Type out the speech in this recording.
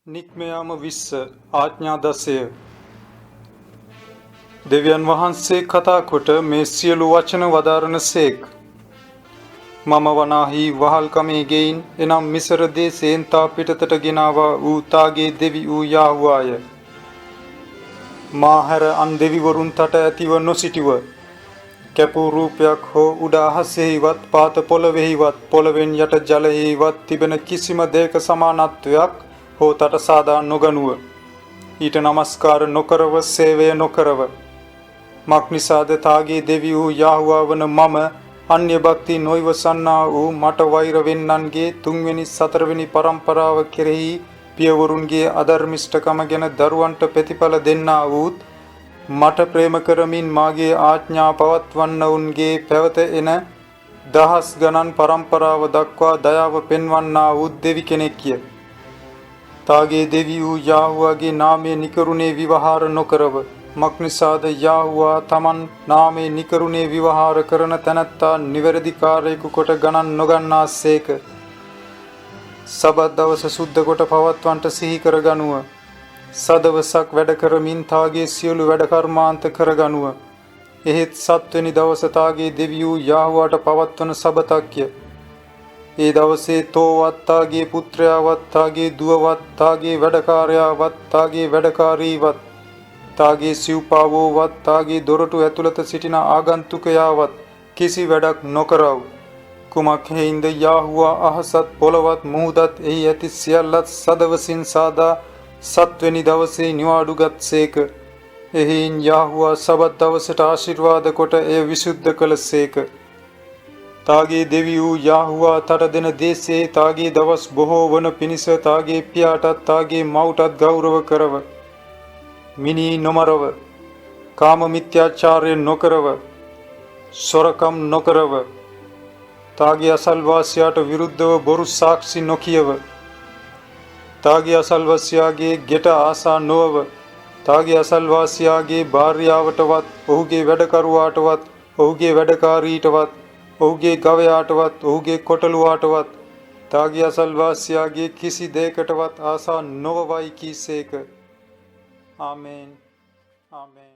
නික්මයාම 20 ආඥා 10 දෙවියන් වහන්සේ කතා කොට මේ සියලු වචන වදාරනසේක්. මම වනාහි වහල්කමේ ගෙයින් එනම් මිසර දේශයෙන් තා පිටතට ගෙනාවා වූ තාගේ දෙවි වූ යාහුවාය. මා හැර අන් දෙවිවරුන් තට ඇතිව නොසිටිව. කැපූ රූපයක් හෝ උඩ අහසෙහිවත් පාත පොළොවෙහිවත් පොළොවෙන් යට ජලයෙහිවත් තිබෙන කිසිම දෙයක සමානත්වයක් හෝ තට සාදා නොගනුව. ඊට නමස්කාර නොකරව සේවය නොකරව. මක් නිසාද තාගේ දෙවි වූ යාහුවා වන මම අන්‍ය භක්ති නොයිවසන්නා වූ මට වෛර වෙන්නන්ගේ තුන්වෙනි සතරවෙනි පරම්පරාව කෙරෙහි පියවරුන්ගේ අධර්මිෂ්ඨකම ගැන දරුවන්ට ප්‍රතිඵල දෙන්නා වූත් මට ප්‍රේම කරමින් මාගේ ආඥා පවත්වන්නවුන්ගේ පැවත එන දහස් ගණන් පරම්පරාව දක්වා දයාව පෙන්වන්නා වූ දෙවි කෙනෙක්ය. තාගේ දෙවි වූ යාහුවාගේ නාමය නිකරුණේ විවහාර නොකරව. මක් නිසාද යාහුවා තමන් නාමය නිකරුණේ විවහාර කරන තැනැත්තා නිවැරදි කාර්යයකු කොට ගණන් නොගන්නා සේක. සබත් දවස සුද්ධ කොට පවත්වන්ට සිහි කරගනුව. සදවසක් වැඩ කරමින් තාගේ සියලු වැඩ කර්මාන්ත කරගනුව. එහෙත් සත්වෙනි දවස තාගේ දෙවි වූ යාහුවාට පවත්වන සබතක්ය. ඒ දවසේ තෝවත් තාගේ පුත්‍රයාවත් තාගේ දුවවත් තාගේ වැඩකාරයාවත් තාගේ වැඩකාරීවත් තාගේ සිව්පාවෝවත් තාගේ දොරටු ඇතුළත සිටින ආගන්තුකයාවත් කිසි වැඩක් නොකරව. කුමක් හේයින්ද යාහුවා අහසත් පොළවත් මුහුදත් එහි ඇති සියල්ලත් සදවසින් සාදා සත්වෙනි දවසේ නිවාඩුගත් සේක. එහින් යාහුවා සබත් දවසට ආශිර්වාද කොට එය විසුද්ධ කළ සේක. තාගේ දෙවි වූ යාහුවා තට දෙන දේශයේ තාගේ දවස් බොහෝ වන පිණිස තාගේ පියාටත් තාගේ මව්ටත් ගෞරව කරව. මිනී නොමරව. කාම මිත්‍යාචාරය නොකරව. සොරකම් නොකරව. තාගේ අසල්වාසියාට විරුද්ධව බොරු සාක්ෂි නොකියව. තාගේ අසල්වාසියාගේ ගෙට ආසා නොවව. තාගේ අසල්වාසියාගේ භාර්යාවටවත් ඔහුගේ වැඩකරුවාටවත් ඔහුගේ වැඩකාරීටවත් ඔහුගේ ගවයාටවත් ඔහුගේ කොටලුවාටවත් තාගේ අසල්වාසියාගේ කිසි දෙයකටවත් ආසා නොවවයි කීසේක. ආමේන්. ආමේන්.